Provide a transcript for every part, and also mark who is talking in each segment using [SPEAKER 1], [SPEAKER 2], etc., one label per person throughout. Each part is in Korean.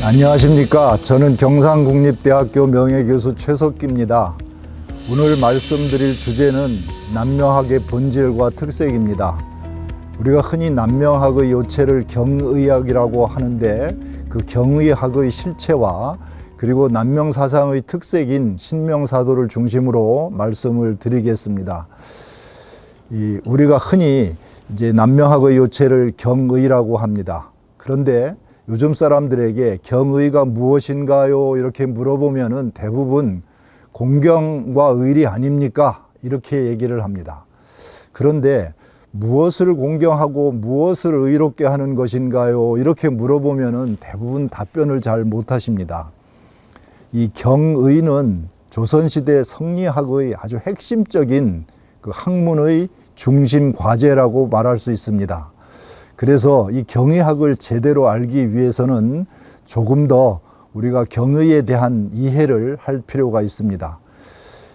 [SPEAKER 1] 안녕하십니까. 저는 경상국립대학교 명예교수 최석기입니다. 오늘 말씀드릴 주제는 남명학의 본질과 특색입니다. 우리가 흔히 남명학의 요체를 경의학이라고 하는데 그 경의학의 실체와 그리고 남명사상의 특색인 신명사도를 중심으로 말씀을 드리겠습니다. 우리가 흔히 이제 남명학의 요체를 경의라고 합니다. 그런데 요즘 사람들에게 경의가 무엇인가요? 이렇게 물어보면은 대부분 공경과 의리 아닙니까? 이렇게 얘기를 합니다. 그런데 무엇을 공경하고 무엇을 의롭게 하는 것인가요? 이렇게 물어보면은 대부분 답변을 잘 못하십니다. 이 경의는 조선시대 성리학의 아주 핵심적인 그 학문의 중심 과제라고 말할 수 있습니다. 그래서 이 경의학을 제대로 알기 위해서는 조금 더 우리가 경의에 대한 이해를 할 필요가 있습니다.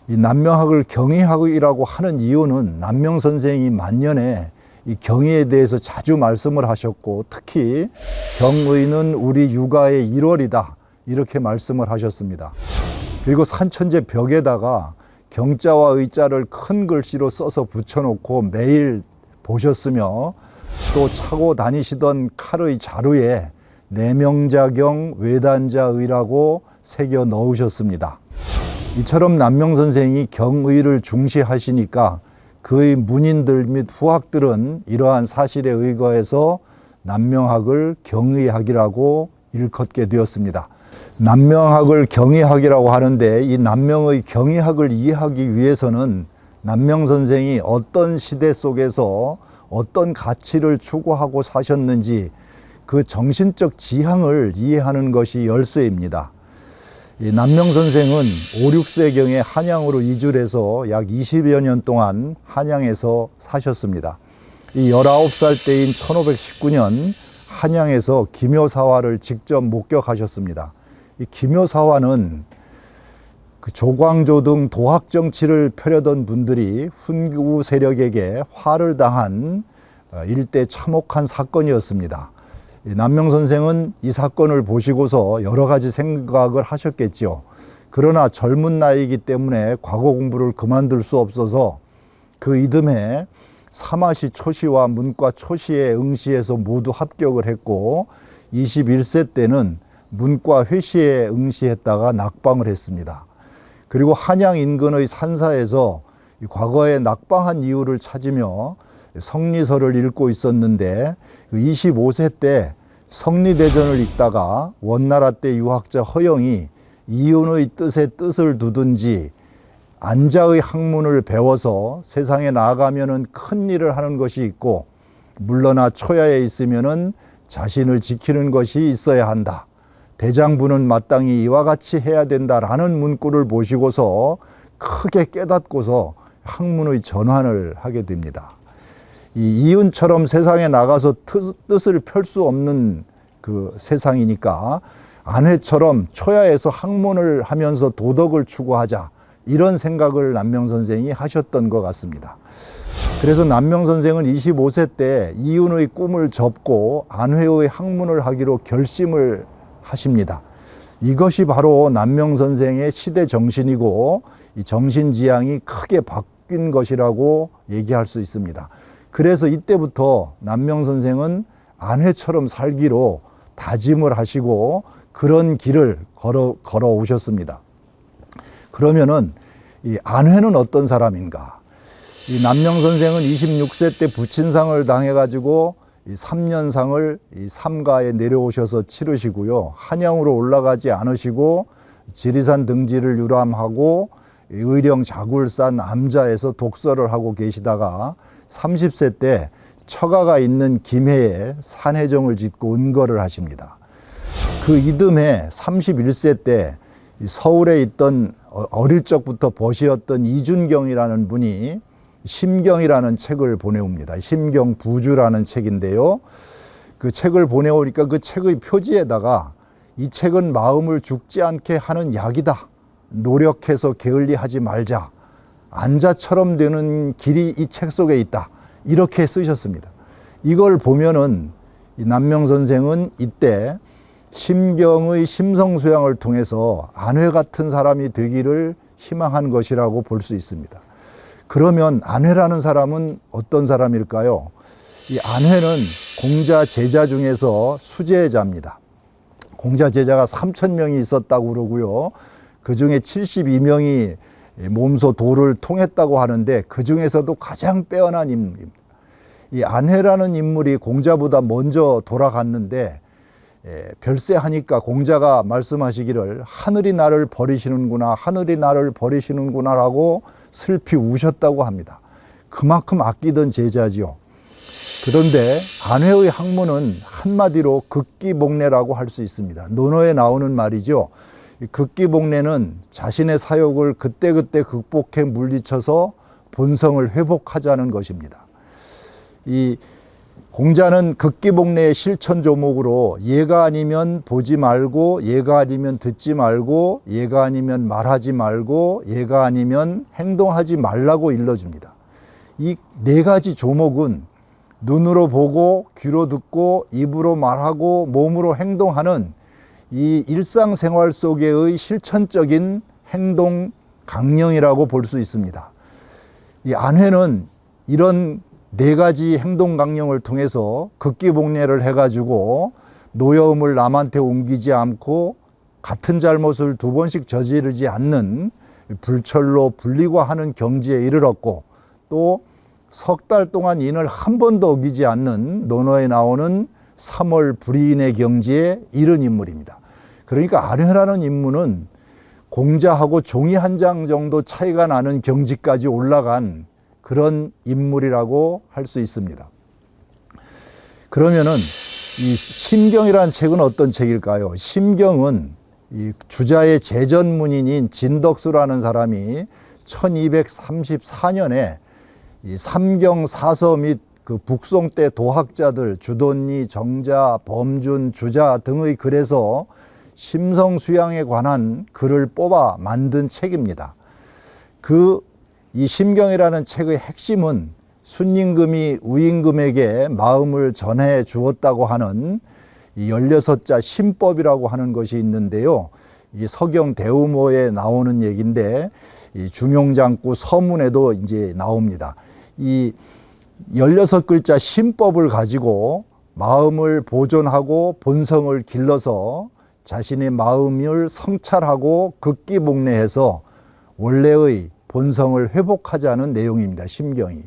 [SPEAKER 1] 이 남명학을 경의학이라고 하는 이유는 남명 선생이 만년에 이 경의에 대해서 자주 말씀을 하셨고, 특히 경의는 우리 육아의 1월이다 이렇게 말씀을 하셨습니다. 그리고 산천제 벽에다가 경자와 의자를 큰 글씨로 써서 붙여놓고 매일 보셨으며, 또 차고 다니시던 칼의 자루에 내명자경 외단자의라고 새겨 넣으셨습니다. 이처럼 남명 선생이 경의를 중시하시니까 그의 문인들 및 후학들은 이러한 사실에 의거해서 남명학을 경의학이라고 일컫게 되었습니다. 남명학을 경의학이라고 하는데, 이 남명의 경의학을 이해하기 위해서는 남명 선생이 어떤 시대 속에서 어떤 가치를 추구하고 사셨는지 그 정신적 지향을 이해하는 것이 열쇠입니다. 남명 선생은 5, 6세경에 한양으로 이주를 해서 약 20여 년 동안 한양에서 사셨습니다. 이 19살 때인 1519년 한양에서 기묘사화를 직접 목격하셨습니다. 이 기묘사화는 그 조광조 등 도학 정치를 펴려던 분들이 훈구 세력에게 화를 당한 일대 참혹한 사건이었습니다. 남명 선생은 이 사건을 보시고서 여러 가지 생각을 하셨겠죠. 그러나 젊은 나이이기 때문에 과거 공부를 그만둘 수 없어서 그 이듬해 사마시 초시와 문과 초시에 응시해서 모두 합격을 했고, 21세 때는 문과 회시에 응시했다가 낙방을 했습니다. 그리고 한양 인근의 산사에서 과거에 낙방한 이유를 찾으며 성리서를 읽고 있었는데, 25세 때 성리대전을 읽다가 원나라 때 유학자 허영이 이윤의 뜻에 뜻을 두든지 안자의 학문을 배워서 세상에 나아가면은 큰 일을 하는 것이 있고, 물러나 초야에 있으면은 자신을 지키는 것이 있어야 한다. 대장부는 마땅히 이와 같이 해야 된다라는 문구를 보시고서 크게 깨닫고서 학문의 전환을 하게 됩니다. 이 이윤처럼 세상에 나가서 뜻을 펼 수 없는 그 세상이니까 안회처럼 초야에서 학문을 하면서 도덕을 추구하자, 이런 생각을 남명 선생이 하셨던 것 같습니다. 그래서 남명 선생은 25세 때 이윤의 꿈을 접고 안회의 학문을 하기로 결심을 하십니다. 이것이 바로 남명 선생의 시대 정신이고, 이 정신 지향이 크게 바뀐 것이라고 얘기할 수 있습니다. 그래서 이때부터 남명 선생은 안회처럼 살기로 다짐을 하시고 그런 길을 걸어 오셨습니다. 그러면은 이 안회는 어떤 사람인가? 이 남명 선생은 26세 때 부친상을 당해가지고 이 3년상을 이 삼가에 내려오셔서 치르시고요. 한양으로 올라가지 않으시고 지리산 등지를 유람하고 의령 자굴산 암자에서 독서를 하고 계시다가 30세 때 처가가 있는 김해에 산해정을 짓고 은거를 하십니다. 그 이듬해 31세 때 서울에 있던 어릴 적부터 벗이었던 이준경이라는 분이 심경이라는 책을 보내옵니다. 심경 부주라는 책인데요. 그 책을 보내오니까 그 책의 표지에다가 이 책은 마음을 죽지 않게 하는 약이다. 노력해서 게을리하지 말자. 안자처럼 되는 길이 이 책 속에 있다. 이렇게 쓰셨습니다. 이걸 보면은 남명 선생은 이때 심경의 심성수양을 통해서 안회 같은 사람이 되기를 희망한 것이라고 볼 수 있습니다. 그러면 안회라는 사람은 어떤 사람일까요? 이 안회는 공자 제자 중에서 수제자입니다. 공자 제자가 3,000명이 있었다고 그러고요. 그 중에 72명이 몸소 도를 통했다고 하는데 그 중에서도 가장 빼어난 인물입니다. 이 안회라는 인물이 공자보다 먼저 돌아갔는데 별세하니까 공자가 말씀하시기를 하늘이 나를 버리시는구나, 하늘이 나를 버리시는구나 라고 슬피 우셨다고 합니다. 그만큼 아끼던 제자지요. 그런데 안회의 학문은 한마디로 극기복례라고 할 수 있습니다. 논어에 나오는 말이죠. 극기복례는 자신의 사욕을 그때그때 극복해 물리쳐서 본성을 회복하자는 것입니다. 이 공자는 극기복례의 실천 조목으로 얘가 아니면 보지 말고, 얘가 아니면 듣지 말고, 얘가 아니면 말하지 말고, 얘가 아니면 행동하지 말라고 일러줍니다. 이 네 가지 조목은 눈으로 보고, 귀로 듣고, 입으로 말하고, 몸으로 행동하는 이 일상생활 속에의 실천적인 행동 강령이라고 볼 수 있습니다. 이 안회는 이런 네 가지 행동 강령을 통해서 극기복례를 해가지고 노여움을 남한테 옮기지 않고 같은 잘못을 두 번씩 저지르지 않는 불철로 불리고하는 경지에 이르렀고, 또 석 달 동안 인을 한 번도 어기지 않는 논어에 나오는 3월 불이인의 경지에 이른 인물입니다. 그러니까 안회라는 인물은 공자하고 종이 한 장 정도 차이가 나는 경지까지 올라간 그런 인물이라고 할 수 있습니다. 그러면은 이 심경이라는 책은 어떤 책일까요? 심경은 이 주자의 제전문인인 진덕수라는 사람이 1234년에 이 삼경사서 및 그 북송 때 도학자들 주돈니, 정자, 범준, 주자 등의 글에서 심성수양에 관한 글을 뽑아 만든 책입니다. 이 심경이라는 책의 핵심은 순임금이 우임금에게 마음을 전해 주었다고 하는 이 16자 신법이라고 하는 것이 있는데요. 이 서경 대우모에 나오는 얘기인데 이 중용장구 서문에도 이제 나옵니다. 이 16글자 신법을 가지고 마음을 보존하고 본성을 길러서 자신의 마음을 성찰하고 극기복례해서 원래의 본성을 회복하자는 내용입니다. 심경이.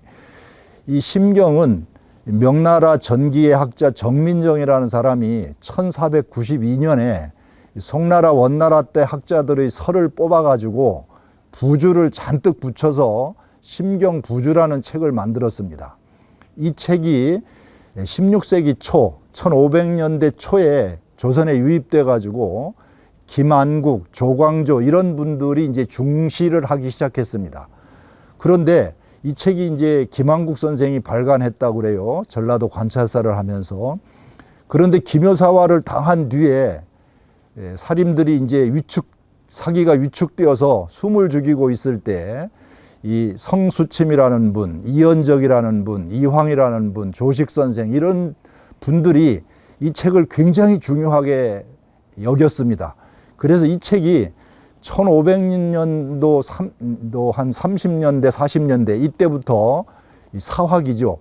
[SPEAKER 1] 이 심경은 명나라 전기의 학자 정민정이라는 사람이 1492년에 송나라 원나라 때 학자들의 설을 뽑아가지고 부주를 잔뜩 붙여서 심경부주라는 책을 만들었습니다. 이 책이 16세기 초 1500년대 초에 조선에 유입돼 가지고 김안국, 조광조 이런 분들이 이제 중시를 하기 시작했습니다. 그런데 이 책이 이제 김안국 선생이 발간했다고 그래요. 전라도 관찰사를 하면서. 그런데 기묘사화를 당한 뒤에 사림들이 이제 사기가 위축되어서 숨을 죽이고 있을 때 이 성수침이라는 분, 이연적이라는 분, 이황이라는 분, 조식선생 이런 분들이 이 책을 굉장히 중요하게 여겼습니다. 그래서 이 책이 1500년도 한 30년대, 40년대 이때부터 이 사화기죠.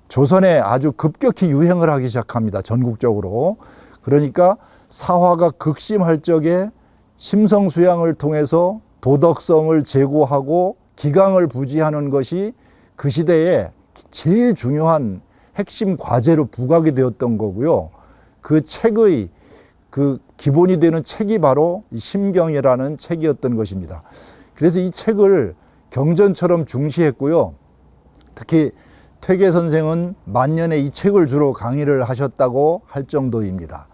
[SPEAKER 1] 조선에 아주 급격히 유행을 하기 시작합니다. 전국적으로. 그러니까 사화가 극심할 적에 심성수양을 통해서 도덕성을 제고하고 기강을 부지하는 것이 그 시대에 제일 중요한 핵심 과제로 부각이 되었던 거고요. 그 책의 그 기본이 되는 책이 바로 이 심경이라는 책이었던 것입니다. 그래서 이 책을 경전처럼 중시했고요. 특히 퇴계 선생은 만년에 이 책을 주로 강의를 하셨다고 할 정도입니다.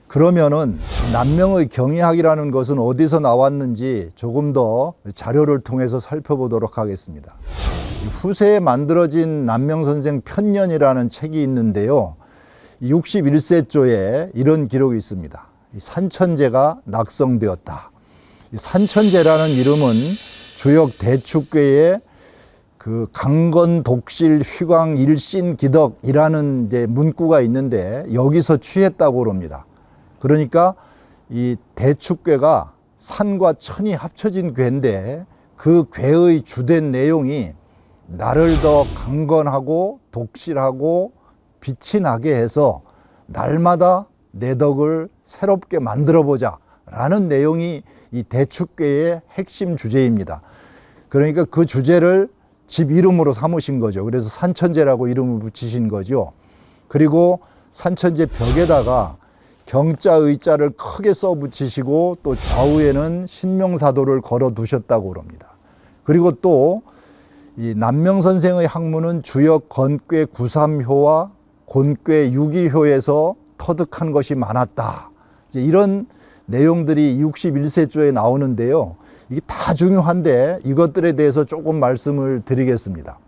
[SPEAKER 1] 그러면은 남명의 경의학이라는 것은 어디서 나왔는지 조금 더 자료를 통해서 살펴보도록 하겠습니다. 후세에 만들어진 남명선생 편년이라는 책이 있는데요. 61세조에 이런 기록이 있습니다. 산천제가 낙성되었다. 산천제라는 이름은 주역 대축괴의 그 강건 독실 휘광 일신 기덕이라는 이제 문구가 있는데 여기서 취했다고 그럽니다. 그러니까 이 대축괴가 산과 천이 합쳐진 괴인데 그 괴의 주된 내용이 나를 더 강건하고 독실하고 빛이 나게 해서 날마다 내 덕을 새롭게 만들어 보자 라는 내용이 이 대축괴의 핵심 주제입니다. 그러니까 그 주제를 집 이름으로 삼으신 거죠. 그래서 산천제라고 이름을 붙이신 거죠. 그리고 산천제 벽에다가 경자 의자를 크게 써 붙이시고 또 좌우에는 신명사도를 걸어 두셨다고 그럽니다. 그리고 또 이 남명선생의 학문은 주역 건괴 구삼효와 곤괴 유기효에서 터득한 것이 많았다. 이제 이런 내용들이 61세조에 나오는데요. 이게 다 중요한데 이것들에 대해서 조금 말씀을 드리겠습니다.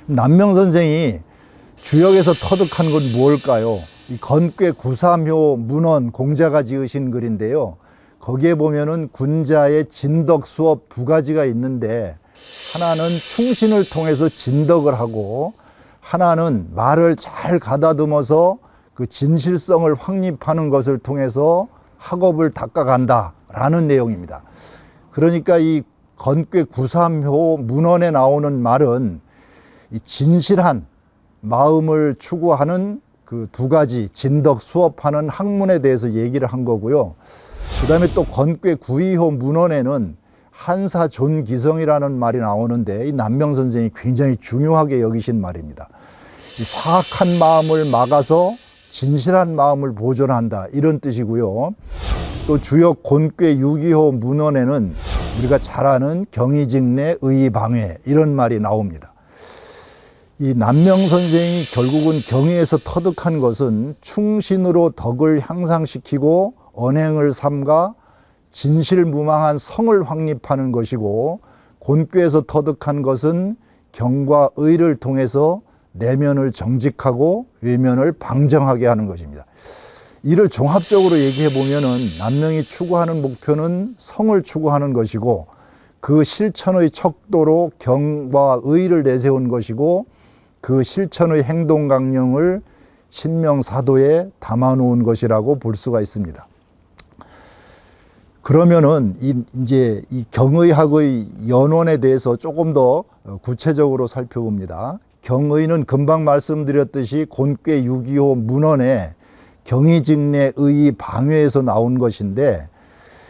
[SPEAKER 1] 남명선생이 주역에서 터득한 건 무엇일까요? 이 건괴 구삼효 문헌 공자가 지으신 글인데요. 거기에 보면은 군자의 진덕 수업 두 가지가 있는데 하나는 충신을 통해서 진덕을 하고 하나는 말을 잘 가다듬어서 그 진실성을 확립하는 것을 통해서 학업을 닦아간다라는 내용입니다. 그러니까 이 건괴 구삼효 문헌에 나오는 말은 이 진실한 마음을 추구하는 그 두 가지 진덕 수업하는 학문에 대해서 얘기를 한 거고요. 그 다음에 또 건괴 구이효 문헌에는 한사 존기성이라는 말이 나오는데 이 남명선생이 굉장히 중요하게 여기신 말입니다. 이 사악한 마음을 막아서 진실한 마음을 보존한다 이런 뜻이고요. 또 주역 곤괴 유기효 문헌에는 우리가 잘 아는 경의직내 의의방회 이런 말이 나옵니다. 이 남명선생이 결국은 경의에서 터득한 것은 충신으로 덕을 향상시키고 언행을 삼가 진실무망한 성을 확립하는 것이고 곤괴에서 터득한 것은 경과 의를 통해서 내면을 정직하고 외면을 방정하게 하는 것입니다. 이를 종합적으로 얘기해 보면은 남명이 추구하는 목표는 성을 추구하는 것이고 그 실천의 척도로 경과 의를 내세운 것이고 그 실천의 행동 강령을 신명사도에 담아 놓은 것이라고 볼 수가 있습니다. 그러면은 이제 이 경의학의 연원에 대해서 조금 더 구체적으로 살펴봅니다. 경의는 금방 말씀드렸듯이 곤괴 유기효 문헌에 경의직내 의의 방회에서 나온 것인데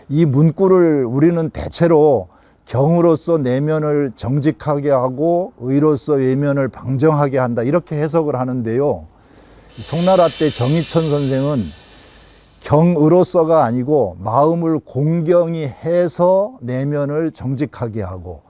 [SPEAKER 1] 이 문구를 우리는 대체로 경으로서 내면을 정직하게 하고 의로서 외면을 방정하게 한다 이렇게 해석을 하는데요. 송나라 때 정희천 선생은 경의로서가 아니고 마음을 공경히 해서 내면을 정직하게 하고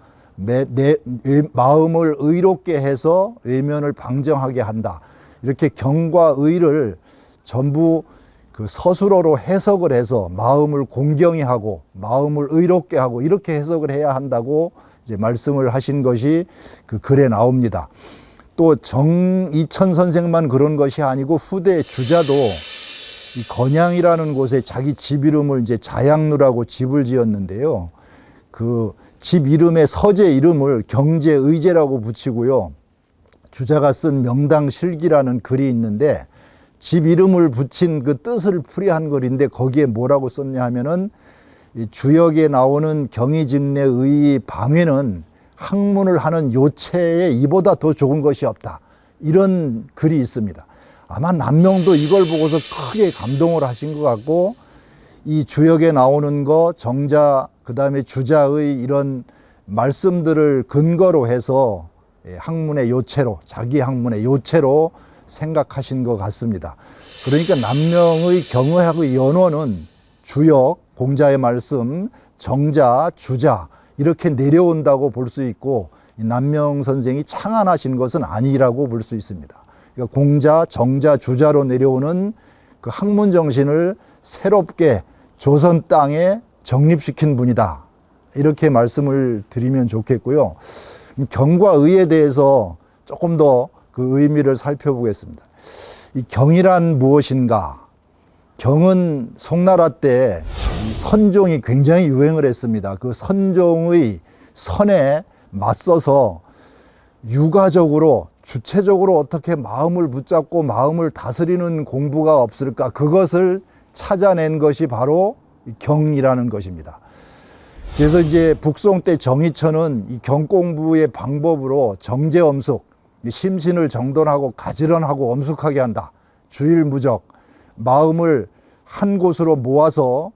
[SPEAKER 1] 마음을 의롭게 해서 외면을 방정하게 한다. 이렇게 경과 의를 전부 그 서술어로 해석을 해서 마음을 공경히 하고 마음을 의롭게 하고 이렇게 해석을 해야 한다고 이제 말씀을 하신 것이 그 글에 나옵니다. 또 정이천 선생만 그런 것이 아니고 후대 주자도 이 건양이라는 곳에 자기 집 이름을 이제 자양루라고 집을 지었는데요. 그 집 이름의 서재 이름을 경제의제라고 붙이고요. 주자가 쓴 명당실기라는 글이 있는데 집 이름을 붙인 그 뜻을 풀이한 글인데 거기에 뭐라고 썼냐 하면은 이 주역에 나오는 경의직내 의의 방회는 학문을 하는 요체에 이보다 더 좋은 것이 없다. 이런 글이 있습니다. 아마 남명도 이걸 보고서 크게 감동을 하신 것 같고 이 주역에 나오는 거 정자 그다음에 주자의 이런 말씀들을 근거로 해서 학문의 요체로 자기 학문의 요체로 생각하신 것 같습니다. 그러니까 남명의 경의학의 연원은 주역, 공자의 말씀, 정자, 주자 이렇게 내려온다고 볼 수 있고 남명 선생이 창안하신 것은 아니라고 볼 수 있습니다. 그러니까 공자, 정자, 주자로 내려오는 그 학문 정신을 새롭게 조선 땅에 정립시킨 분이다. 이렇게 말씀을 드리면 좋겠고요. 경과 의에 대해서 조금 더 그 의미를 살펴보겠습니다. 이 경이란 무엇인가? 경은 송나라 때 선종이 굉장히 유행을 했습니다. 그 선종의 선에 맞서서 육아적으로 주체적으로 어떻게 마음을 붙잡고 마음을 다스리는 공부가 없을까? 그것을 찾아낸 것이 바로 경이라는 것입니다. 그래서 이제 북송 때 정의천은 이 경공부의 방법으로 정제엄숙, 심신을 정돈하고 가지런하고 엄숙하게 한다. 주일무적, 마음을 한 곳으로 모아서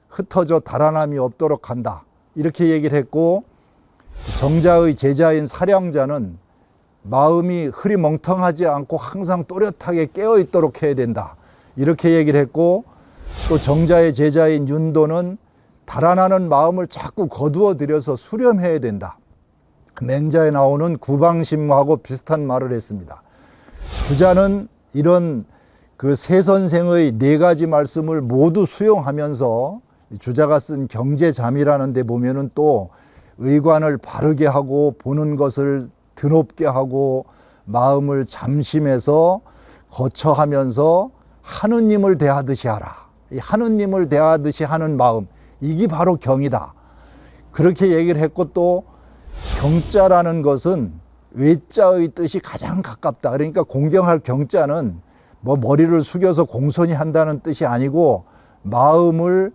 [SPEAKER 1] 흩어져 달아남이 없도록 한다. 이렇게 얘기를 했고, 정자의 제자인 사량자는 마음이 흐리멍텅하지 않고 항상 또렷하게 깨어있도록 해야 된다. 이렇게 얘기를 했고, 또 정자의 제자인 윤도는 달아나는 마음을 자꾸 거두어 들여서 수렴해야 된다. 맹자에 나오는 구방심하고 비슷한 말을 했습니다. 주자는 이런 그 세 선생의 네 가지 말씀을 모두 수용하면서 주자가 쓴 경제잠이라는 데 보면은 또 의관을 바르게 하고 보는 것을 드높게 하고 마음을 잠심해서 거처하면서 하느님을 대하듯이 하라. 이 하느님을 대하듯이 하는 마음, 이게 바로 경이다. 그렇게 얘기를 했고, 또 경자라는 것은 외자의 뜻이 가장 가깝다. 그러니까 공경할 경자는 뭐 머리를 숙여서 공손히 한다는 뜻이 아니고, 마음을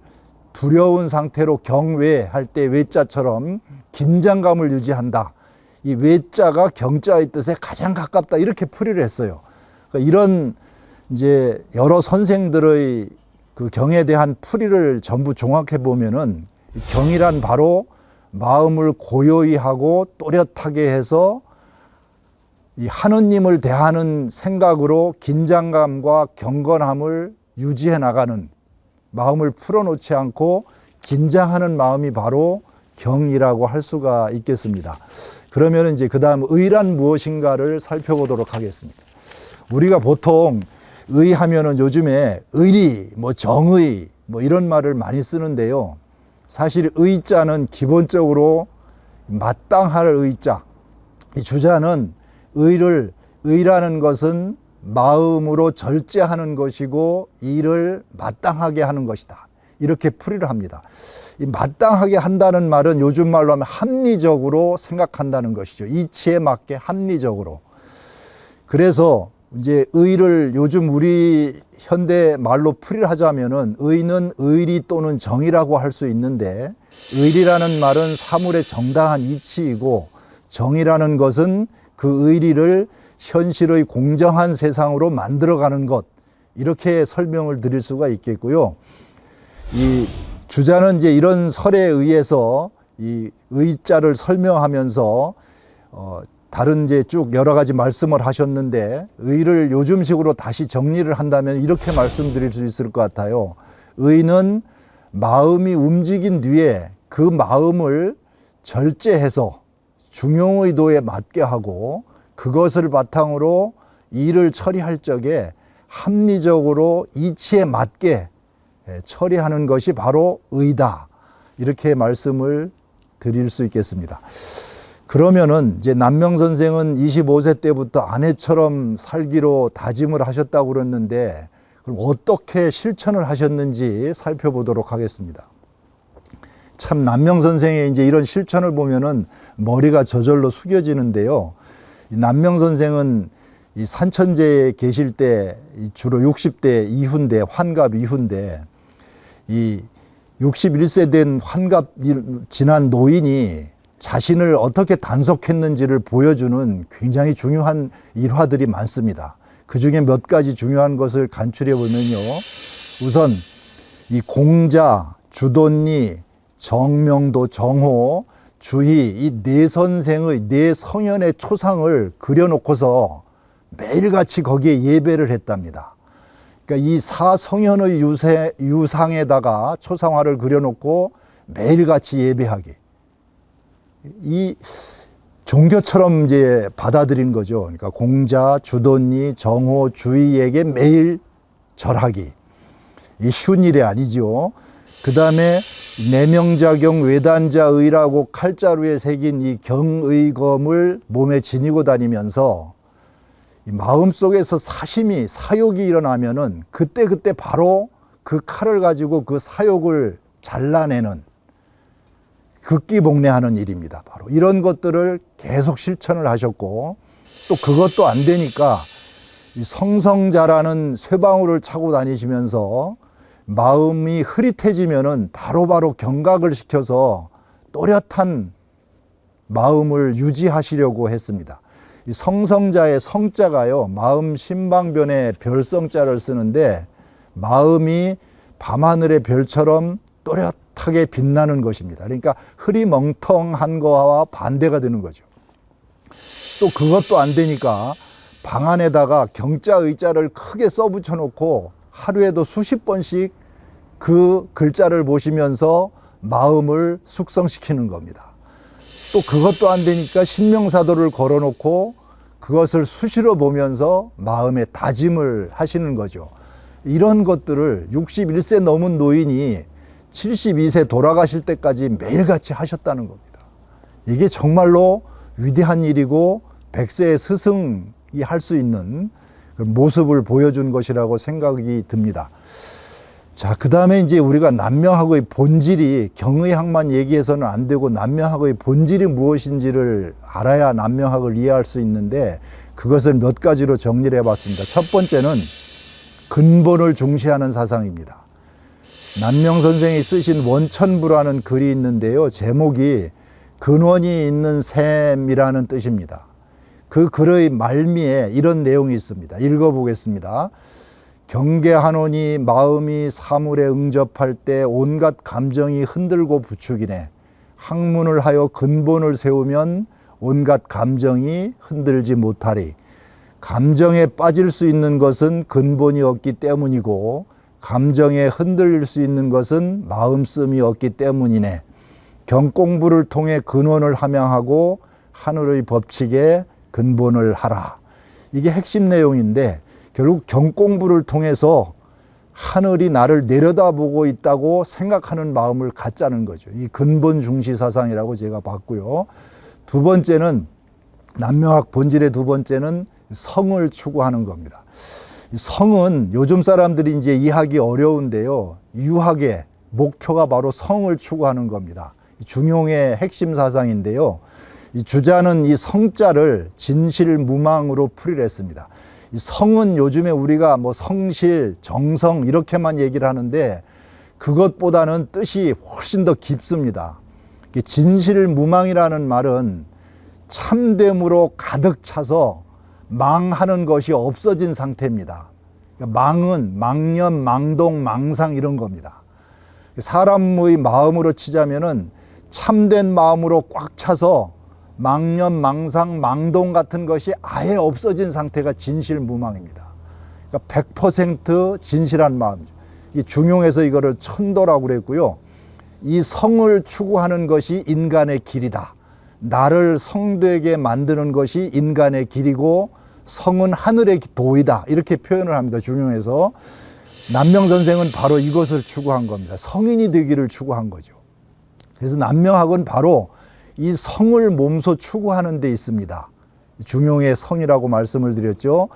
[SPEAKER 1] 두려운 상태로 경외할 때 외자처럼 긴장감을 유지한다. 이 외자가 경자의 뜻에 가장 가깝다. 이렇게 풀이를 했어요. 그러니까 이런 이제 여러 선생들의 그 경에 대한 풀이를 전부 종합해 보면은 경이란 바로 마음을 고요히 하고 또렷하게 해서 이 하느님을 대하는 생각으로 긴장감과 경건함을 유지해 나가는, 마음을 풀어놓지 않고 긴장하는 마음이 바로 경이라고 할 수가 있겠습니다. 그러면 이제 그 다음 의란 무엇인가를 살펴보도록 하겠습니다. 우리가 보통 의하면은 요즘에 의리, 뭐 정의, 뭐 이런 말을 많이 쓰는데요. 사실 의자는 기본적으로 마땅할 의자. 이 주자는 의라는 것은 마음으로 절제하는 것이고 일을 마땅하게 하는 것이다. 이렇게 풀이를 합니다. 이 마땅하게 한다는 말은 요즘 말로 하면 합리적으로 생각한다는 것이죠. 이치에 맞게 합리적으로. 그래서 이제 의를 요즘 우리 현대 말로 풀이를 하자면은 의는 의리 또는 정의라고 할 수 있는데, 의리라는 말은 사물의 정당한 이치이고 정의라는 것은 그 의리를 현실의 공정한 세상으로 만들어가는 것, 이렇게 설명을 드릴 수가 있겠고요. 이 주자는 이제 이런 설에 의해서 이 의자를 설명하면서 다른 이제 쭉 여러 가지 말씀을 하셨는데, 의를 요즘식으로 다시 정리를 한다면 이렇게 말씀드릴 수 있을 것 같아요. 의는 마음이 움직인 뒤에 그 마음을 절제해서 중용의도에 맞게 하고, 그것을 바탕으로 일을 처리할 적에 합리적으로 이치에 맞게 처리하는 것이 바로 의다. 이렇게 말씀을 드릴 수 있겠습니다. 그러면은 이제 남명 선생은 25세 때부터 아내처럼 살기로 다짐을 하셨다고 그랬는데, 그럼 어떻게 실천을 하셨는지 살펴보도록 하겠습니다. 참 남명 선생의 이제 이런 실천을 보면은 머리가 저절로 숙여지는데요. 남명 선생은 이 산천제에 계실 때 주로 60대 이후인데, 환갑 이후인데, 이 61세 된 환갑 지난 노인이 자신을 어떻게 단속했는지를 보여주는 굉장히 중요한 일화들이 많습니다. 그 중에 몇 가지 중요한 것을 간추려 보면요. 우선 이 공자, 주돈리, 정명도, 정호, 주희, 이 네 선생의 네 성현의 초상을 그려놓고서 매일같이 거기에 예배를 했답니다. 그러니까 이 사성현의 유상에다가 초상화를 그려놓고 매일같이 예배하기. 이 종교처럼 이제 받아들인 거죠. 그러니까 공자, 주돈니, 정호, 주의에게 매일 절하기. 이 쉬운 일이 아니죠. 그 다음에 내명자경 외단자의라고 칼자루에 새긴 이 경의검을 몸에 지니고 다니면서 이 마음속에서 사심이, 사욕이 일어나면은 그때 바로 그 칼을 가지고 그 사욕을 잘라내는 극기복례하는 일입니다. 바로 이런 것들을 계속 실천을 하셨고, 또 그것도 안 되니까 이 성성자라는 쇠방울을 차고 다니시면서 마음이 흐릿해지면은 바로바로 경각을 시켜서 또렷한 마음을 유지하시려고 했습니다. 이 성성자의 성자가요, 마음 신방변에 별성자를 쓰는데 마음이 밤하늘의 별처럼 또렷하게 빛나는 것입니다. 그러니까 흐리멍텅한 거와 반대가 되는 거죠. 또 그것도 안 되니까 방 안에다가 경자 의자를 크게 써붙여 놓고 하루에도 수십 번씩 그 글자를 보시면서 마음을 숙성시키는 겁니다. 또 그것도 안 되니까 신명사도를 걸어놓고 그것을 수시로 보면서 마음의 다짐을 하시는 거죠. 이런 것들을 61세 넘은 노인이 72세 돌아가실 때까지 매일같이 하셨다는 겁니다. 이게 정말로 위대한 일이고 100세의 스승이 할 수 있는 모습을 보여준 것이라고 생각이 듭니다. 자, 그 다음에 이제 우리가 남명학의 본질이 경의학만 얘기해서는 안 되고 남명학의 본질이 무엇인지를 알아야 남명학을 이해할 수 있는데 그것을 몇 가지로 정리를 해봤습니다. 첫 번째는 근본을 중시하는 사상입니다. 남명 선생이 쓰신 원천부라는 글이 있는데요. 제목이 근원이 있는 셈이라는 뜻입니다. 그 글의 말미에 이런 내용이 있습니다. 읽어보겠습니다. 경계하노니 마음이 사물에 응접할 때 온갖 감정이 흔들고 부추기네. 학문을 하여 근본을 세우면 온갖 감정이 흔들지 못하리. 감정에 빠질 수 있는 것은 근본이 없기 때문이고 감정에 흔들릴 수 있는 것은 마음씀이 없기 때문이네. 경공부를 통해 근원을 함양하고 하늘의 법칙에 근본을 하라. 이게 핵심 내용인데 결국 경공부를 통해서 하늘이 나를 내려다보고 있다고 생각하는 마음을 갖자는 거죠. 이 근본 중시 사상이라고 제가 봤고요. 두 번째는 남명학 본질의 두 번째는 성을 추구하는 겁니다. 성은 요즘 사람들이 이제 이해하기 어려운데요. 유학의 목표가 바로 성을 추구하는 겁니다. 중용의 핵심 사상인데요. 이 주자는 이 성자를 진실무망으로 풀이를 했습니다. 이 성은 요즘에 우리가 뭐 성실, 정성 이렇게만 얘기를 하는데 그것보다는 뜻이 훨씬 더 깊습니다. 진실무망이라는 말은 참됨으로 가득 차서 망하는 것이 없어진 상태입니다. 망은 망념, 망동, 망상 이런 겁니다. 사람의 마음으로 치자면은 참된 마음으로 꽉 차서 망념, 망상, 망동 같은 것이 아예 없어진 상태가 진실무망입니다. 그러니까 100% 진실한 마음이죠. 이 중용에서 이거를 천도라고 그랬고요. 이 성을 추구하는 것이 인간의 길이다. 나를 성되게 만드는 것이 인간의 길이고 성은 하늘의 도이다. 이렇게 표현을 합니다. 중용에서. 남명 선생은 바로 이것을 추구한 겁니다. 성인이 되기를 추구한 거죠. 그래서 남명학은 바로 이 성을 몸소 추구하는 데 있습니다. 중용의 성이라고 말씀을 드렸죠.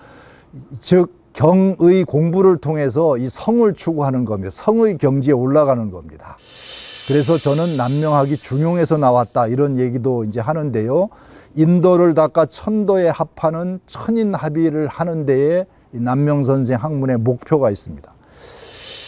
[SPEAKER 1] 즉 경의 공부를 통해서 이 성을 추구하는 겁니다. 성의 경지에 올라가는 겁니다. 그래서 저는 남명학이 중용에서 나왔다 이런 얘기도 이제 하는데요. 인도를 닦아 천도에 합하는 천인합의를 하는 데에 남명 선생 학문의 목표가 있습니다.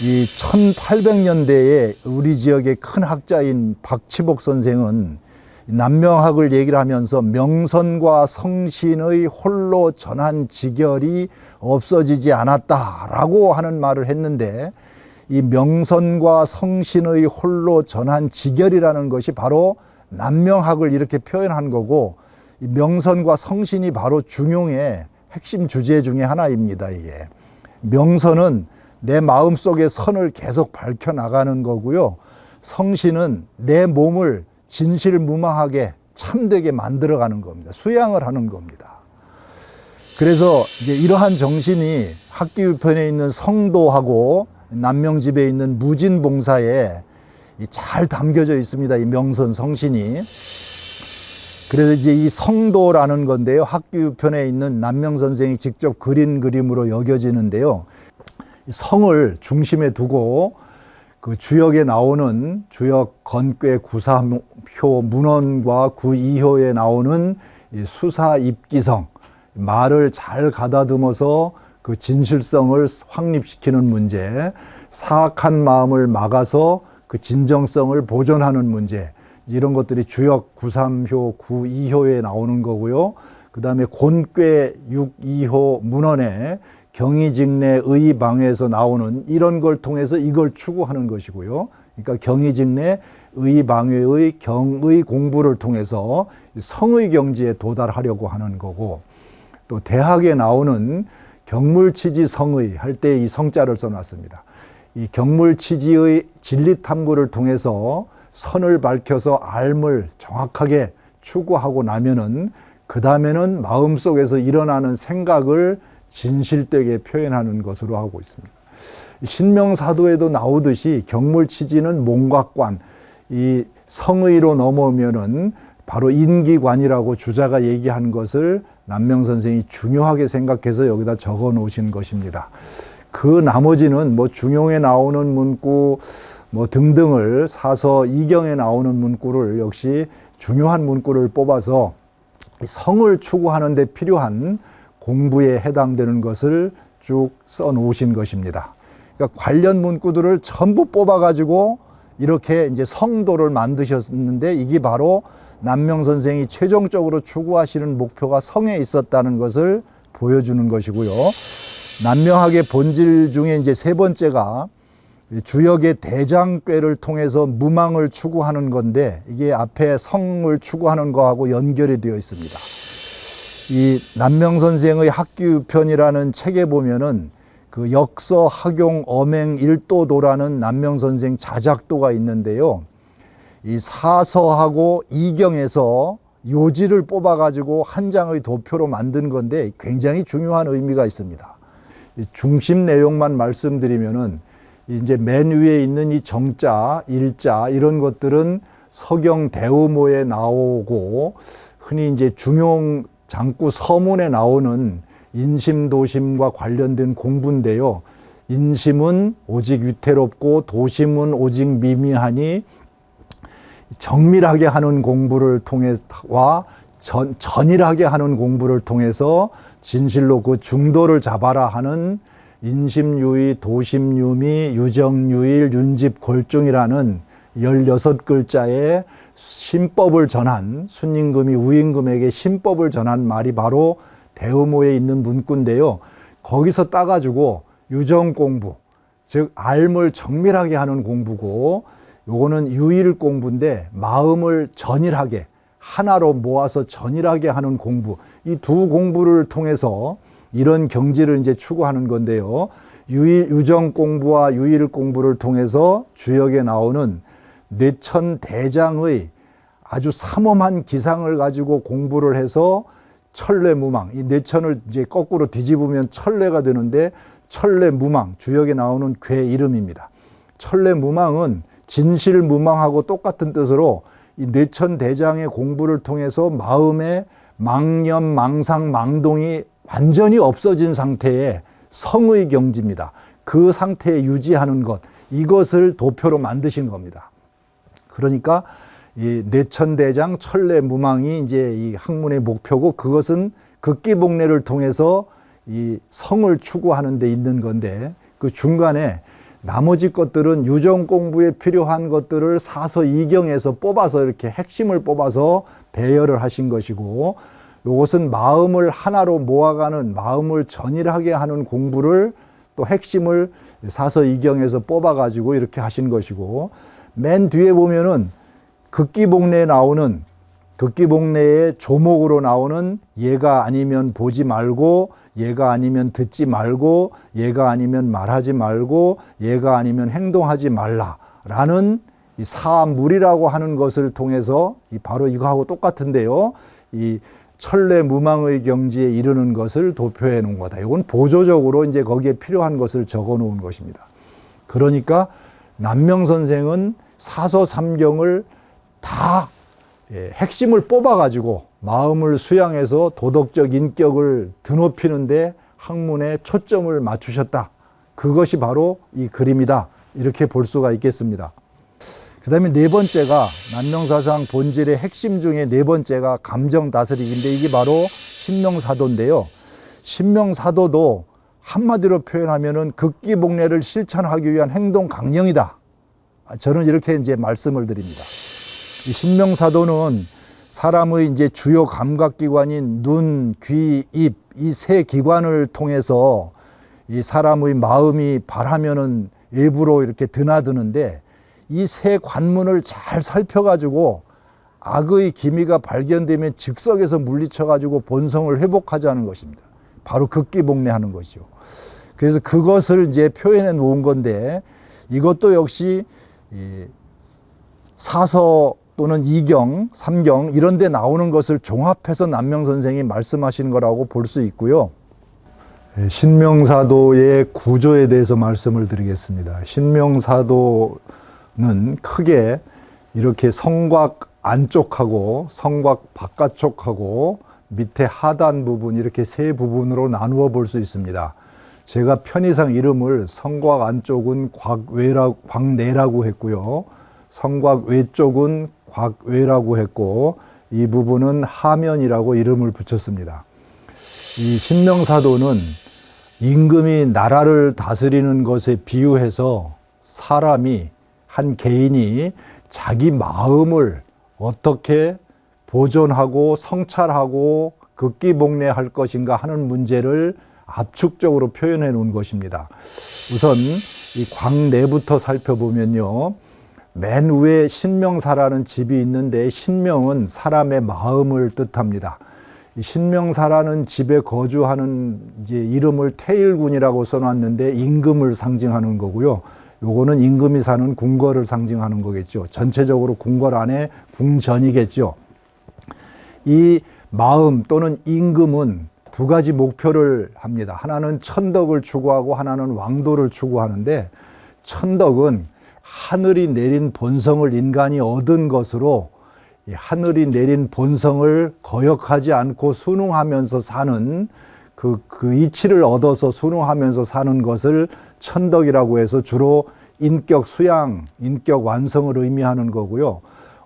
[SPEAKER 1] 이 1800년대에 우리 지역의 큰 학자인 박치복 선생은 남명학을 얘기를 하면서 명선과 성신의 홀로 전한 지결이 없어지지 않았다라고 하는 말을 했는데 이 명선과 성신의 홀로 전한 지결이라는 것이 바로 남명학을 이렇게 표현한 거고 이 명선과 성신이 바로 중용의 핵심 주제 중에 하나입니다. 이게 명선은 내 마음속의 선을 계속 밝혀나가는 거고요. 성신은 내 몸을 진실무망하게 참되게 만들어가는 겁니다. 수양을 하는 겁니다. 그래서 이제 이러한 정신이 학기우편에 있는 성도하고 남명집에 있는 무진봉사에 잘 담겨져 있습니다. 이 명선 성신이. 그래서 이제 이 성도라는 건데요. 학기우편에 있는 남명 선생이 직접 그린 그림으로 여겨지는데요. 성을 중심에 두고 그 주역에 나오는 주역 건괴 구사효 문헌과 구이효에 나오는 이 수사 입기성, 말을 잘 가다듬어서 그 진실성을 확립시키는 문제, 사악한 마음을 막아서 그 진정성을 보존하는 문제, 이런 것들이 주역 93효, 92효에 나오는 거고요. 그 다음에 곤괴 6.2호 문헌에 경의직내 의방에서 나오는 이런 걸 통해서 이걸 추구하는 것이고요. 그러니까 경의직내 의방회의 경의 공부를 통해서 성의 경지에 도달하려고 하는 거고, 또 대학에 나오는 경물치지 성의 할 때 이 성자를 써놨습니다. 이 경물치지의 진리탐구를 통해서 선을 밝혀서 알을 정확하게 추구하고 나면은 그 다음에는 마음속에서 일어나는 생각을 진실되게 표현하는 것으로 하고 있습니다. 신명사도에도 나오듯이 경물치지는 몸각관, 이 성의로 넘어오면은 바로 인기관이라고 주자가 얘기한 것을 남명 선생이 중요하게 생각해서 여기다 적어 놓으신 것입니다. 그 나머지는 뭐 중용에 나오는 문구 뭐 등등을 사서 이경에 나오는 문구를 역시 중요한 문구를 뽑아서 성을 추구하는 데 필요한 공부에 해당되는 것을 쭉 써 놓으신 것입니다. 그러니까 관련 문구들을 전부 뽑아 가지고 이렇게 이제 성도를 만드셨는데, 이게 바로 남명 선생이 최종적으로 추구하시는 목표가 성에 있었다는 것을 보여주는 것이고요. 남명학의 본질 중에 이제 세 번째가 주역의 대장꾀를 통해서 무망을 추구하는 건데, 이게 앞에 성을 추구하는 거하고 연결이 되어 있습니다. 이 남명 선생의 학기우편이라는 책에 보면은 그 역서, 학용, 엄행, 일도도라는 남명 선생 자작도가 있는데요. 이 사서하고 이경에서 요지를 뽑아가지고 한 장의 도표로 만든 건데 굉장히 중요한 의미가 있습니다. 중심 내용만 말씀드리면은 이제 맨 위에 있는 이 정자, 일자 이런 것들은 서경 대우모에 나오고 흔히 이제 중용 장구 서문에 나오는 인심도심과 관련된 공부인데요. 인심은 오직 위태롭고 도심은 오직 미미하니 정밀하게 하는 공부를 통해서와 전일하게 하는 공부를 통해서 진실로 그 중도를 잡아라 하는 인심유의, 도심유미, 유정유일, 윤집골중이라는 16글자의 신법을 전한, 순임금이 우임금에게 신법을 전한 말이 바로 대의모에 있는 문구인데요. 거기서 따가지고 유정공부, 즉 알을 정밀하게 하는 공부고, 요거는 유일 공부인데 마음을 전일하게 하나로 모아서 전일하게 하는 공부, 이 두 공부를 통해서 이런 경지를 이제 추구하는 건데요. 유정 공부와 유일 공부를 통해서 주역에 나오는 뇌천 대장의 아주 삼엄한 기상을 가지고 공부를 해서 천례무망, 이 뇌천을 이제 거꾸로 뒤집으면 천례가 되는데 천례무망, 주역에 나오는 괴 이름입니다. 천례무망은 진실무망하고 똑같은 뜻으로 이 뇌천 대장의 공부를 통해서 마음의 망념, 망상, 망동이 완전히 없어진 상태의 성의 경지입니다. 그 상태에 유지하는 것, 이것을 도표로 만드신 겁니다. 그러니까 이 뇌천대장 천례무망이 이제 이 학문의 목표고, 그것은 극기복례를 통해서 이 성을 추구하는 데 있는 건데, 그 중간에 나머지 것들은 유정 공부에 필요한 것들을 사서 이경에서 뽑아서 이렇게 핵심을 뽑아서 배열을 하신 것이고, 이것은 마음을 하나로 모아가는, 마음을 전일하게 하는 공부를 또 핵심을 사서 이경에서 뽑아가지고 이렇게 하신 것이고, 맨 뒤에 보면은 극기복례에 나오는, 극기복례의 조목으로 나오는 얘가 아니면 보지 말고, 얘가 아니면 듣지 말고, 얘가 아니면 말하지 말고, 얘가 아니면 행동하지 말라라는 이 사물이라고 하는 것을 통해서 바로 이거하고 똑같은데요. 이 천례무망의 경지에 이르는 것을 도표해 놓은 거다. 이건 보조적으로 이제 거기에 필요한 것을 적어 놓은 것입니다. 그러니까 남명 선생은 사서 삼경을 다 핵심을 뽑아가지고 마음을 수양해서 도덕적 인격을 드높이는데 학문에 초점을 맞추셨다. 그것이 바로 이 그림이다. 이렇게 볼 수가 있겠습니다. 그 다음에 네 번째가 남명사상 본질의 핵심 중에 네 번째가 감정 다스리기인데 이게 바로 신명사도인데요. 신명사도도 한마디로 표현하면은 극기복례를 실천하기 위한 행동 강령이다. 저는 이렇게 이제 말씀을 드립니다. 이 신명사도는 사람의 이제 주요 감각기관인 눈, 귀, 입, 이 세 기관을 통해서 이 사람의 마음이 바라면은 외부로 이렇게 드나드는데 이 세 관문을 잘 살펴가지고 악의 기미가 발견되면 즉석에서 물리쳐가지고 본성을 회복하자는 것입니다. 바로 극기복례하는 것이요. 그래서 그것을 이제 표현해 놓은 건데 이것도 역시 사서 또는 이경, 삼경 이런 데 나오는 것을 종합해서 남명 선생이 말씀하신 거라고 볼 수 있고요. 신명사도의 구조에 대해서 말씀을 드리겠습니다. 신명사도는 크게 이렇게 성곽 안쪽하고 성곽 바깥쪽하고 밑에 하단 부분 이렇게 세 부분으로 나누어 볼 수 있습니다. 제가 편의상 이름을 성곽 안쪽은 곽내라고 했고요. 성곽 외쪽은 곽외라고 했고 이 부분은 하면이라고 이름을 붙였습니다. 이 신명사도는 임금이 나라를 다스리는 것에 비유해서 사람이 한 개인이 자기 마음을 어떻게 보존하고 성찰하고 극기복례할 것인가 하는 문제를 압축적으로 표현해 놓은 것입니다. 우선 이 광내부터 살펴보면요. 맨 위에 신명사라는 집이 있는데 신명은 사람의 마음을 뜻합니다. 이 신명사라는 집에 거주하는 이제 이름을 태일군이라고 써놨는데 임금을 상징하는 거고요. 요거는 임금이 사는 궁궐을 상징하는 거겠죠. 전체적으로 궁궐 안에 궁전이겠죠. 이 마음 또는 임금은 두 가지 목표를 합니다. 하나는 천덕을 추구하고 하나는 왕도를 추구하는데 천덕은 하늘이 내린 본성을 인간이 얻은 것으로 이 하늘이 내린 본성을 거역하지 않고 순응하면서 사는 그 이치를 얻어서 순응하면서 사는 것을 천덕이라고 해서 주로 인격 수양, 인격 완성을 의미하는 거고요.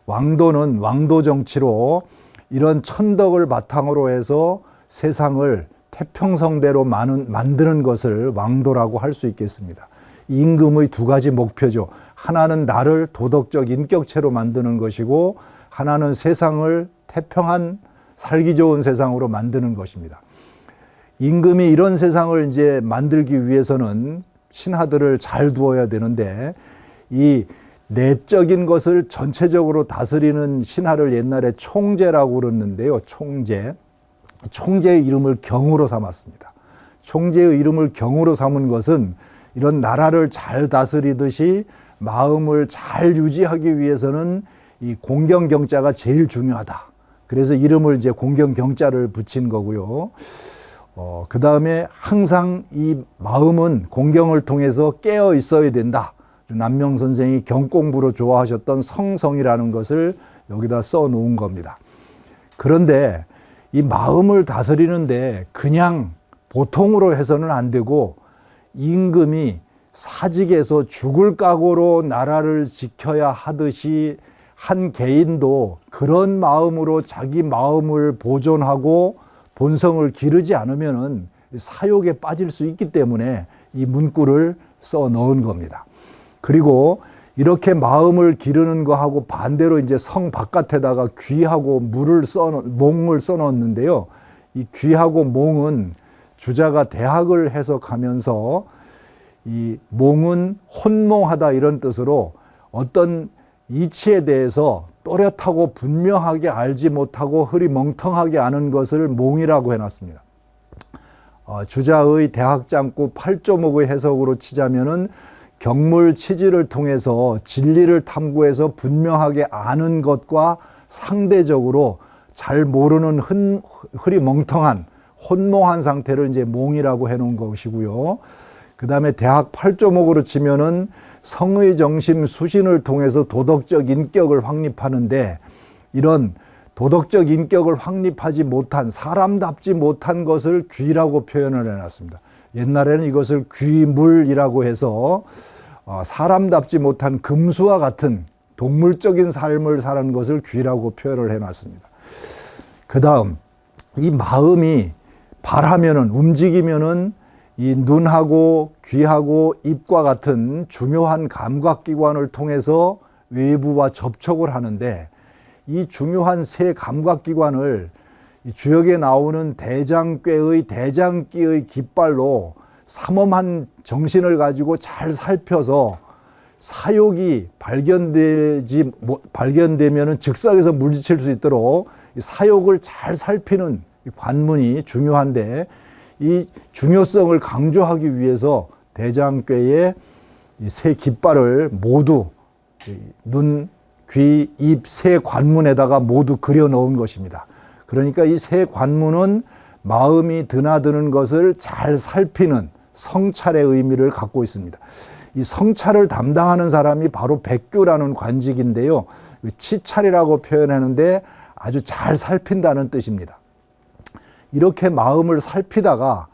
[SPEAKER 1] 왕도는 왕도 정치로 이런 천덕을 바탕으로 해서 세상을 태평성대로 만드는 것을 왕도라고 할 수 있겠습니다. 임금의 두 가지 목표죠. 하나는 나를 도덕적 인격체로 만드는 것이고 하나는 세상을 태평한 살기 좋은 세상으로 만드는 것입니다. 임금이 이런 세상을 이제 만들기 위해서는 신하들을 잘 두어야 되는데 이 내적인 것을 전체적으로 다스리는 신하를 옛날에 총재라고 그랬는데요. 총재의 이름을 경으로 삼았습니다. 총재의 이름을 경으로 삼은 것은 이런 나라를 잘 다스리듯이 마음을 잘 유지하기 위해서는 이 공경경자가 제일 중요하다. 그래서 이름을 이제 공경경자를 붙인 거고요. 그 다음에 항상 이 마음은 공경을 통해서 깨어 있어야 된다. 남명 선생이 경공부로 좋아하셨던 성성이라는 것을 여기다 써 놓은 겁니다. 그런데 이 마음을 다스리는데 그냥 보통으로 해서는 안 되고 임금이 사직에서 죽을 각오로 나라를 지켜야 하듯이 한 개인도 그런 마음으로 자기 마음을 보존하고 본성을 기르지 않으면은 사욕에 빠질 수 있기 때문에 이 문구를 써 넣은 겁니다. 그리고 이렇게 마음을 기르는 거하고 반대로 이제 성 바깥에다가 귀하고 몽을 써 넣었는데요. 이 귀하고 몽은 주자가 대학을 해석하면서 이 몽은 혼몽하다 이런 뜻으로 어떤 이치에 대해서 또렷하고 분명하게 알지 못하고 흐리멍텅하게 아는 것을 몽이라고 해놨습니다. 주자의 대학장구 8조목의 해석으로 치자면은 경물 치지를 통해서 진리를 탐구해서 분명하게 아는 것과 상대적으로 잘 모르는 흐리멍텅한 혼몽한 상태를 이제 몽이라고 해놓은 것이고요. 그 다음에 대학 8조목으로 치면은 성의 정심 수신을 통해서 도덕적 인격을 확립하는데, 이런 도덕적 인격을 확립하지 못한, 사람답지 못한 것을 귀라고 표현을 해놨습니다. 옛날에는 이것을 귀물이라고 해서 사람답지 못한 금수와 같은 동물적인 삶을 사는 것을 귀라고 표현을 해놨습니다. 그 다음, 이 마음이 발하면은, 움직이면은 이 눈하고 귀하고 입과 같은 중요한 감각기관을 통해서 외부와 접촉을 하는데, 이 중요한 세 감각기관을 주역에 나오는 대장꾀의 대장기의 깃발로 삼엄한 정신을 가지고 잘 살펴서 사욕이 발견되면은 즉석에서 물리칠 수 있도록 사욕을 잘 살피는 관문이 중요한데, 이 중요성을 강조하기 위해서 대장꾀의 세 깃발을 모두 눈, 귀, 입 세 관문에다가 모두 그려 넣은 것입니다. 그러니까 이 세 관문은 마음이 드나드는 것을 잘 살피는 성찰의 의미를 갖고 있습니다. 이 성찰을 담당하는 사람이 바로 백규라는 관직인데요. 치찰이라고 표현하는데 아주 잘 살핀다는 뜻입니다. 이렇게 마음을 살피다가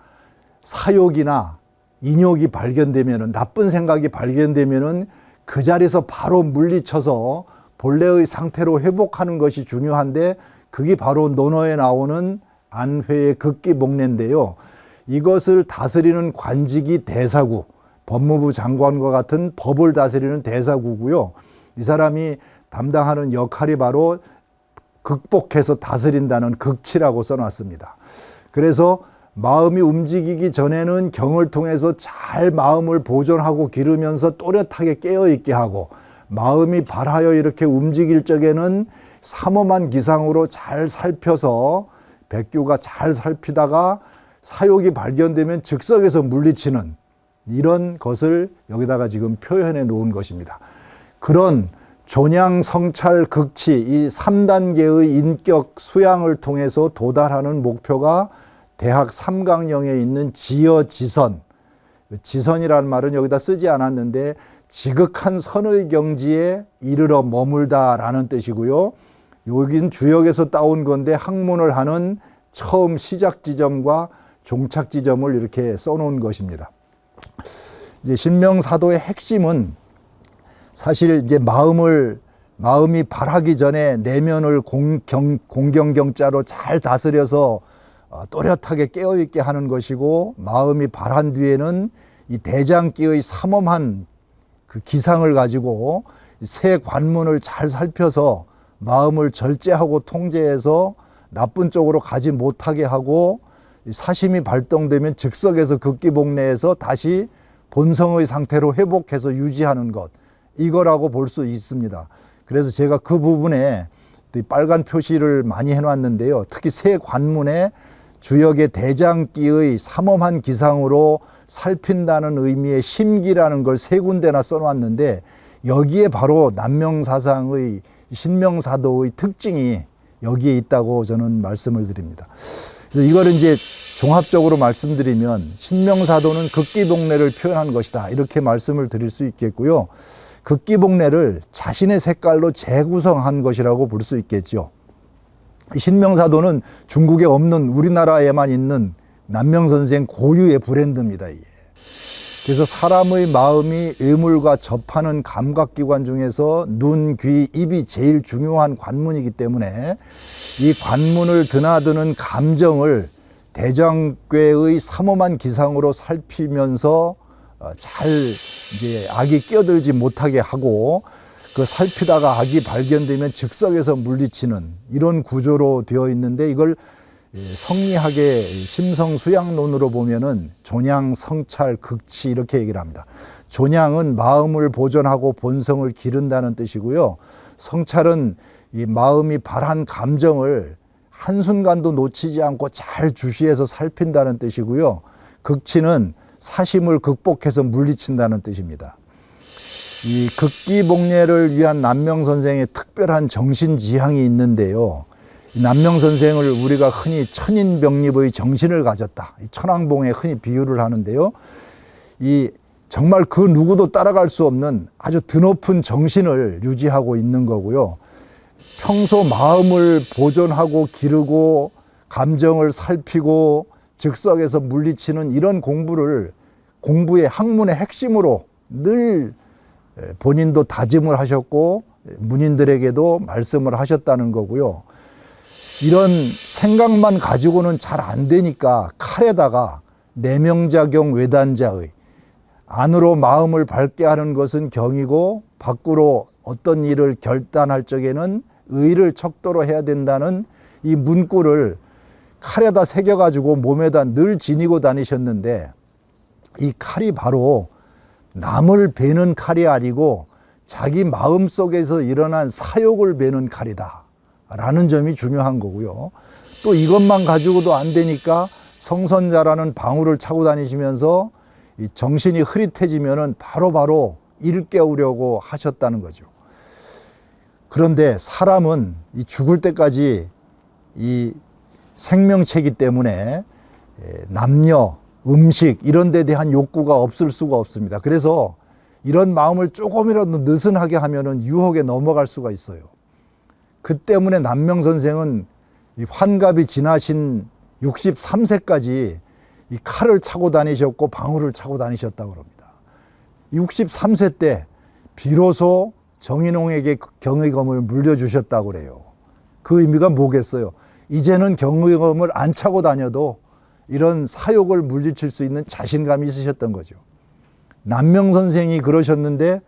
[SPEAKER 1] 사욕이나 인욕이 발견되면은, 나쁜 생각이 발견되면은 그 자리에서 바로 물리쳐서 본래의 상태로 회복하는 것이 중요한데, 그게 바로 논어에 나오는 안회의 극기목례인데요. 이것을 다스리는 관직이 대사구, 법무부 장관과 같은 법을 다스리는 대사구고요. 이 사람이 담당하는 역할이 바로 극복해서 다스린다는 극치라고 써놨습니다. 그래서 마음이 움직이기 전에는 경을 통해서 잘 마음을 보존하고 기르면서 또렷하게 깨어있게 하고, 마음이 발하여 이렇게 움직일 적에는 삼엄한 기상으로 잘 살펴서 백규가 잘 살피다가 사욕이 발견되면 즉석에서 물리치는, 이런 것을 여기다가 지금 표현해 놓은 것입니다. 그런 존양, 성찰, 극치, 이 3단계의 인격 수양을 통해서 도달하는 목표가 대학 3강령에 있는 지어지선, 지선이라는 말은 여기다 쓰지 않았는데 지극한 선의 경지에 이르러 머물다라는 뜻이고요. 여긴 주역에서 따온 건데 학문을 하는 처음 시작 지점과 종착 지점을 이렇게 써놓은 것입니다. 이제 신명사도의 핵심은 사실 이제 마음이 발하기 전에 내면을 공경경자로 잘 다스려서 또렷하게 깨어있게 하는 것이고, 마음이 발한 뒤에는 이 대장기의 삼엄한 그 기상을 가지고 새 관문을 잘 살펴서 마음을 절제하고 통제해서 나쁜 쪽으로 가지 못하게 하고, 사심이 발동되면 즉석에서 극기복례해서 다시 본성의 상태로 회복해서 유지하는 것, 이거라고 볼 수 있습니다. 그래서 제가 그 부분에 빨간 표시를 많이 해놨는데요. 특히 새 관문에 주역의 대장기의 삼엄한 기상으로 살핀다는 의미의 심기라는 걸 세 군데나 써놨는데, 여기에 바로 남명사상의 신명사도의 특징이 여기에 있다고 저는 말씀을 드립니다. 그래서 이거를 이제 종합적으로 말씀드리면 신명사도는 극기복례를 표현한 것이다, 이렇게 말씀을 드릴 수 있겠고요. 극기복례를 자신의 색깔로 재구성한 것이라고 볼 수 있겠죠. 신명사도는 중국에 없는, 우리나라에만 있는 남명선생 고유의 브랜드입니다. 이게. 그래서 사람의 마음이 의물과 접하는 감각기관 중에서 눈, 귀, 입이 제일 중요한 관문이기 때문에 이 관문을 드나드는 감정을 대장꾀의 삼엄한 기상으로 살피면서 잘 이제 악이 끼어들지 못하게 하고, 그 살피다가 악이 발견되면 즉석에서 물리치는 이런 구조로 되어 있는데, 이걸 성리학의 심성수양론으로 보면은 존양, 성찰, 극치 이렇게 얘기를 합니다. 존양은 마음을 보존하고 본성을 기른다는 뜻이고요. 성찰은 이 마음이 발한 감정을 한순간도 놓치지 않고 잘 주시해서 살핀다는 뜻이고요. 극치는 사심을 극복해서 물리친다는 뜻입니다. 이 극기복례를 위한 남명 선생의 특별한 정신 지향이 있는데요. 남명 선생을 우리가 흔히 천인병립의 정신을 가졌다, 천왕봉에 흔히 비유를 하는데요. 이 정말 그 누구도 따라갈 수 없는 아주 드높은 정신을 유지하고 있는 거고요. 평소 마음을 보존하고 기르고 감정을 살피고 즉석에서 물리치는 이런 공부의 학문의 핵심으로 늘 본인도 다짐을 하셨고 문인들에게도 말씀을 하셨다는 거고요. 이런 생각만 가지고는 잘 안 되니까 칼에다가 내명작용 외단자의, 안으로 마음을 밝게 하는 것은 경이고 밖으로 어떤 일을 결단할 적에는 의를 척도로 해야 된다는 이 문구를 칼에다 새겨가지고 몸에다 늘 지니고 다니셨는데, 이 칼이 바로 남을 베는 칼이 아니고 자기 마음속에서 일어난 사욕을 베는 칼이다 라는 점이 중요한 거고요. 또 이것만 가지고도 안 되니까 성선자라는 방울을 차고 다니시면서 이 정신이 흐릿해지면은 바로바로 일깨우려고 하셨다는 거죠. 그런데 사람은 이 죽을 때까지 이 생명체이기 때문에 남녀, 음식 이런 데 대한 욕구가 없을 수가 없습니다. 그래서 이런 마음을 조금이라도 느슨하게 하면은 유혹에 넘어갈 수가 있어요. 그 때문에 남명 선생은 이 환갑이 지나신 63세까지 이 칼을 차고 다니셨고 방울을 차고 다니셨다고 합니다. 63세 때 비로소 정인홍에게 경의검을 물려주셨다고 그래요. 그 의미가 뭐겠어요? 이제는 경의검을 안 차고 다녀도 이런 사욕을 물리칠 수 있는 자신감이 있으셨던 거죠. 남명 선생이 그러셨는데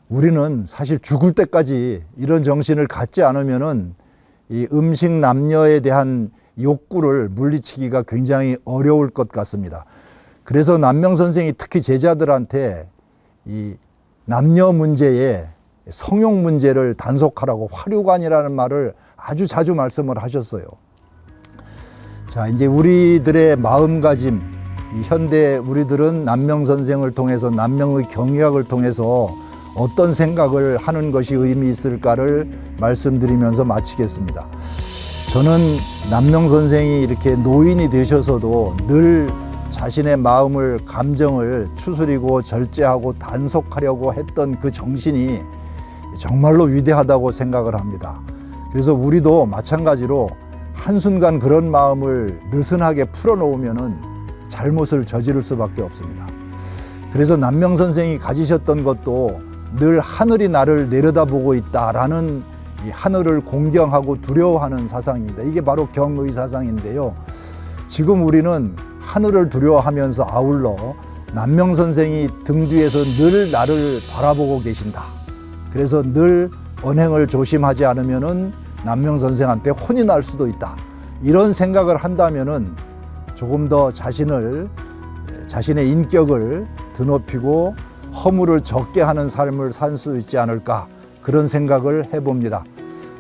[SPEAKER 1] 우리는 사실 죽을 때까지 이런 정신을 갖지 않으면은 이 음식 남녀에 대한 욕구를 물리치기가 굉장히 어려울 것 같습니다. 그래서 남명 선생이 특히 제자들한테 이 남녀 문제에 성욕 문제를 단속하라고 화류관이라는 말을 아주 자주 말씀을 하셨어요. 자, 이제 우리들의 마음가짐, 이 현대 우리들은 남명 선생을 통해서 남명의 경의학을 통해서 어떤 생각을 하는 것이 의미 있을까를 말씀드리면서 마치겠습니다. 저는 남명 선생이 이렇게 노인이 되셔서도 늘 자신의 마음을, 감정을 추스리고 절제하고 단속하려고 했던 그 정신이 정말로 위대하다고 생각을 합니다. 그래서 우리도 마찬가지로 한순간 그런 마음을 느슨하게 풀어놓으면은 잘못을 저지를 수밖에 없습니다. 그래서 남명 선생이 가지셨던 것도 늘 하늘이 나를 내려다보고 있다라는 이 하늘을 공경하고 두려워하는 사상입니다. 이게 바로 경의 사상인데요. 지금 우리는 하늘을 두려워하면서 아울러 남명 선생이 등 뒤에서 늘 나를 바라보고 계신다. 그래서 늘 언행을 조심하지 않으면은 남명 선생한테 혼이 날 수도 있다. 이런 생각을 한다면은 조금 더 자신의 인격을 드높이고 허물을 적게 하는 삶을 살 수 있지 않을까, 그런 생각을 해봅니다.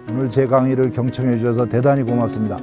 [SPEAKER 1] 오늘 제 강의를 경청해 주셔서 대단히 고맙습니다.